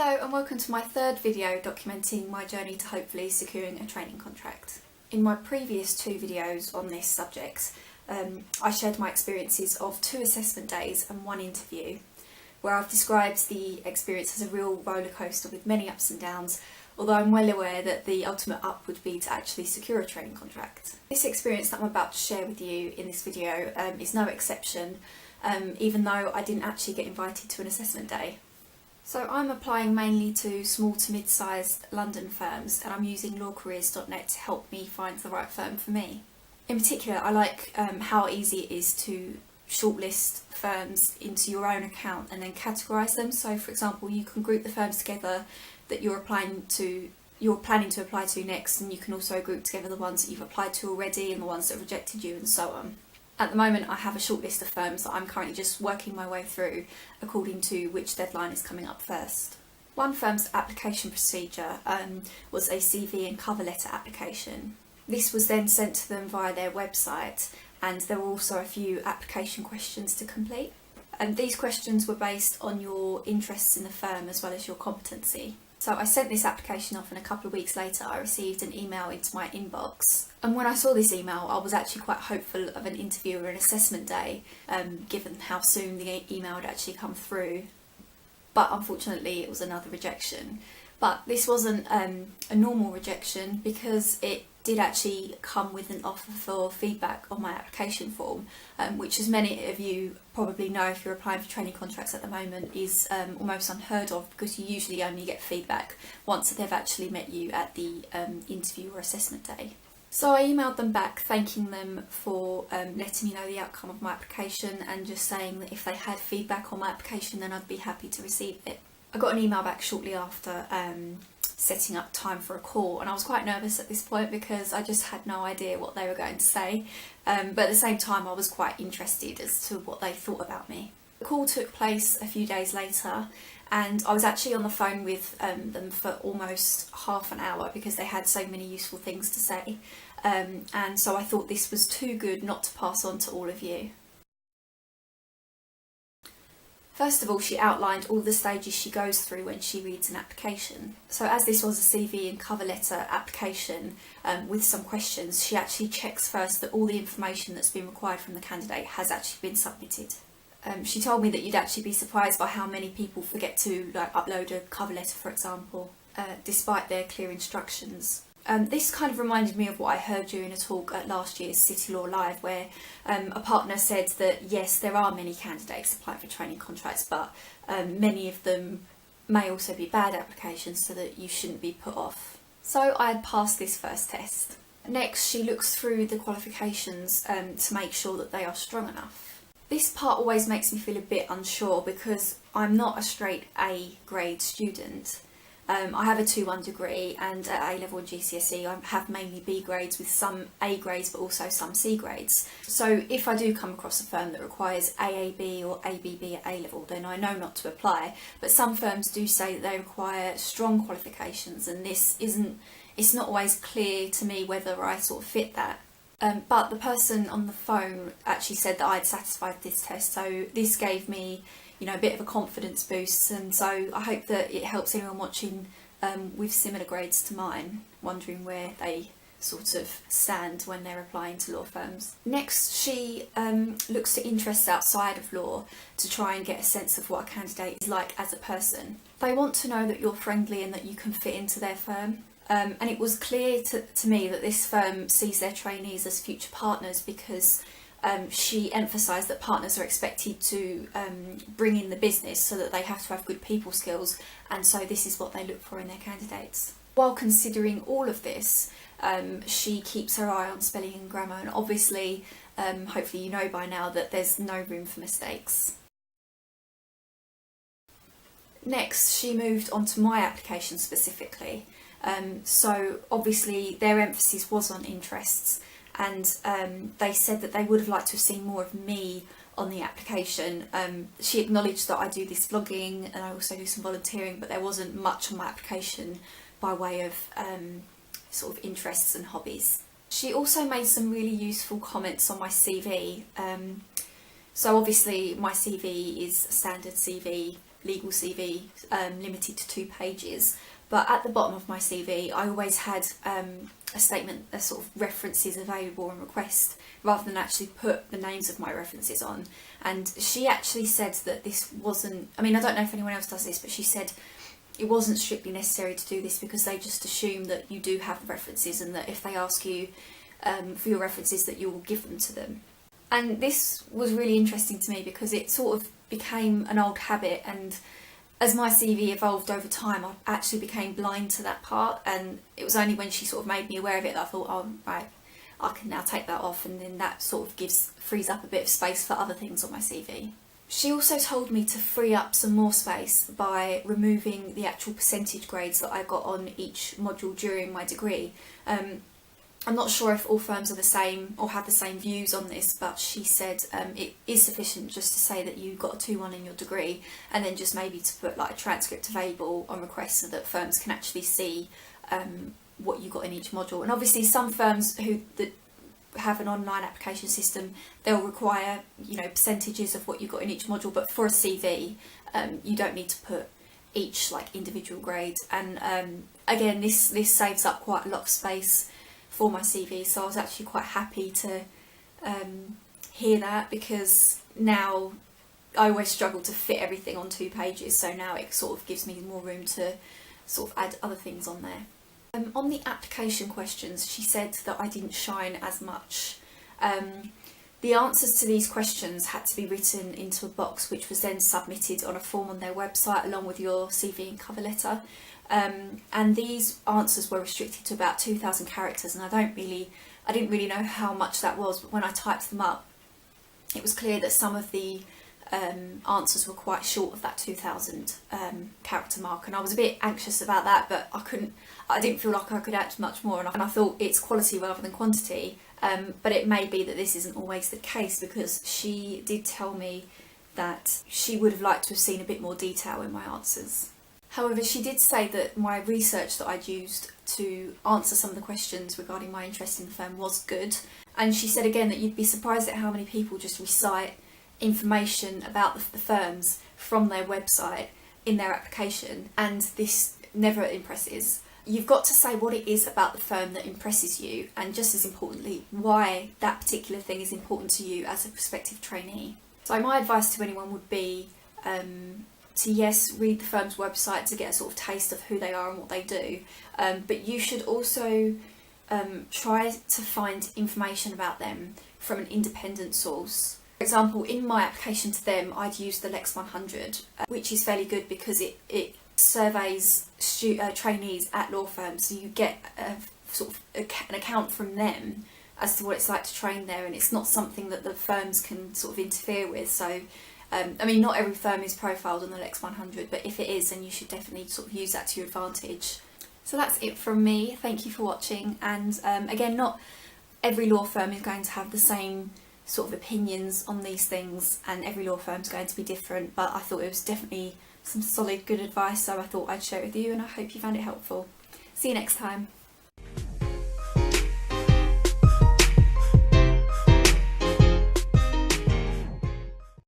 Hello and welcome to my third video documenting my journey to hopefully securing a training contract. In my previous two videos on this subject, I shared my experiences of 2 assessment days and 1 interview, where I've described the experience as a real roller coaster with many ups and downs, although I'm well aware that the ultimate up would be to actually secure a training contract. This experience that I'm about to share with you in this video is no exception, even though I didn't actually get invited to an assessment day. So I'm applying mainly to small to mid-sized London firms, and I'm using lawcareers.net to help me find the right firm for me. In particular, I like how easy it is to shortlist firms into your own account and then categorise them. So for example, you can group the firms together that you're planning to apply to next, and you can also group together the ones that you've applied to already and the ones that rejected you, and so on. At the moment I have a short list of firms that I'm currently just working my way through according to which deadline is coming up first. One firm's application procedure was a CV and cover letter application. This was then sent to them via their website, and there were also a few application questions to complete. And these questions were based on your interests in the firm as well as your competency. So I sent this application off, and a couple of weeks later I received an email into my inbox. And when I saw this email, I was actually quite hopeful of an interview or an assessment day, given how soon the email had actually come through. But unfortunately it was another rejection. But this wasn't a normal rejection, because it did actually come with an offer for feedback on my application form, which, as many of you probably know if you're applying for training contracts at the moment, is almost unheard of, because you usually only get feedback once they've actually met you at the interview or assessment day. So I emailed them back thanking them for letting me know the outcome of my application, and just saying that if they had feedback on my application then I'd be happy to receive it. I got an email back shortly after setting up time for a call, and I was quite nervous at this point because I just had no idea what they were going to say, but at the same time I was quite interested as to what they thought about me. The call took place a few days later, and I was actually on the phone with them for almost half an hour because they had so many useful things to say, and so I thought this was too good not to pass on to all of you. First of all, she outlined all the stages she goes through when she reads an application. So as this was a CV and cover letter application with some questions, she actually checks first that all the information that's been required from the candidate has actually been submitted. She told me that you'd actually be surprised by how many people forget to upload a cover letter, for example, despite their clear instructions. This kind of reminded me of what I heard during a talk at last year's City Law Live, where a partner said that yes, there are many candidates applying for training contracts, but many of them may also be bad applications, so that you shouldn't be put off. So I had passed this first test. Next, she looks through the qualifications to make sure that they are strong enough. This part always makes me feel a bit unsure, because I'm not a straight A grade student. I have a 2:1 degree, and at A-level and GCSE I have mainly B grades with some A grades but also some C grades. So if I do come across a firm that requires AAB or ABB at A-level, then I know not to apply. But some firms do say that they require strong qualifications, and it's not always clear to me whether I sort of fit that. But the person on the phone actually said that I'd satisfied this test, so this gave me a bit of a confidence boost, and so I hope that it helps anyone watching with similar grades to mine, wondering where they sort of stand when they're applying to law firms. Next, she looks to interests outside of law to try and get a sense of what a candidate is like as a person. They want to know that you're friendly and that you can fit into their firm. And it was clear to me that this firm sees their trainees as future partners, because she emphasised that partners are expected to bring in the business, so that they have to have good people skills, and so this is what they look for in their candidates. While considering all of this, she keeps her eye on spelling and grammar, and obviously, hopefully you know by now that there's no room for mistakes. Next, she moved on to my application specifically. So obviously their emphasis was on interests, and they said that they would have liked to have seen more of me on the application. She acknowledged that I do this vlogging and I also do some volunteering, but there wasn't much on my application by way of sort of interests and hobbies. She also made some really useful comments on my CV. So obviously my CV is a standard CV legal CV limited to 2 pages, but at the bottom of my CV I always had a statement, a sort of references available on request, rather than actually put the names of my references on. And she actually said that this wasn't, I mean, I don't know if anyone else does this, but she said it wasn't strictly necessary to do this because they just assume that you do have the references, and that if they ask you for your references that you will give them to them. And this was really interesting to me because it sort of became an old habit, and as my CV evolved over time I actually became blind to that part, and it was only when she sort of made me aware of it that I thought, oh right, I can now take that off, and then that sort of frees up a bit of space for other things on my CV. She also told me to free up some more space by removing the actual percentage grades that I got on each module during my degree. I'm not sure if all firms are the same or have the same views on this, but she said it is sufficient just to say that you got a 2-1 in your degree, and then just maybe to put like a transcript available on request so that firms can actually see what you got in each module. And obviously some firms that have an online application system, they'll require, you know, percentages of what you got in each module, but for a CV you don't need to put each like individual grade. And again, this saves up quite a lot of space for my CV, so I was actually quite happy to hear that, because now I always struggle to fit everything on 2 pages, so now it sort of gives me more room to sort of add other things on there. On the application questions, she said that I didn't shine as much. The answers to these questions had to be written into a box, which was then submitted on a form on their website along with your CV and cover letter. And these answers were restricted to about 2,000 characters, and I didn't really know how much that was, but when I typed them up it was clear that some of the answers were quite short of that 2,000 character mark, and I was a bit anxious about that, but I didn't feel like I could add much more, and I thought it's quality rather than quantity. But it may be that this isn't always the case, because she did tell me that she would have liked to have seen a bit more detail in my answers. However, she did say that my research that I'd used to answer some of the questions regarding my interest in the firm was good, and she said again that you'd be surprised at how many people just recite information about the firms from their website in their application, and this never impresses. You've got to say what it is about the firm that impresses you, and just as importantly, why that particular thing is important to you as a prospective trainee. So my advice to anyone would be to, yes, read the firm's website to get a sort of taste of who they are and what they do, but you should also try to find information about them from an independent source. For example, in my application to them I'd used the Lex 100, which is fairly good because it surveys trainees at law firms, so you get an account from them as to what it's like to train there, and it's not something that the firms can sort of interfere with. So I mean, not every firm is profiled on the Lex 100, but if it is, then you should definitely sort of use that to your advantage. So that's it from me. Thank you for watching, and again, not every law firm is going to have the same sort of opinions on these things, and every law firm is going to be different, but I thought it was definitely some solid good advice, so I thought I'd share it with you, and I hope you found it helpful. See you next time.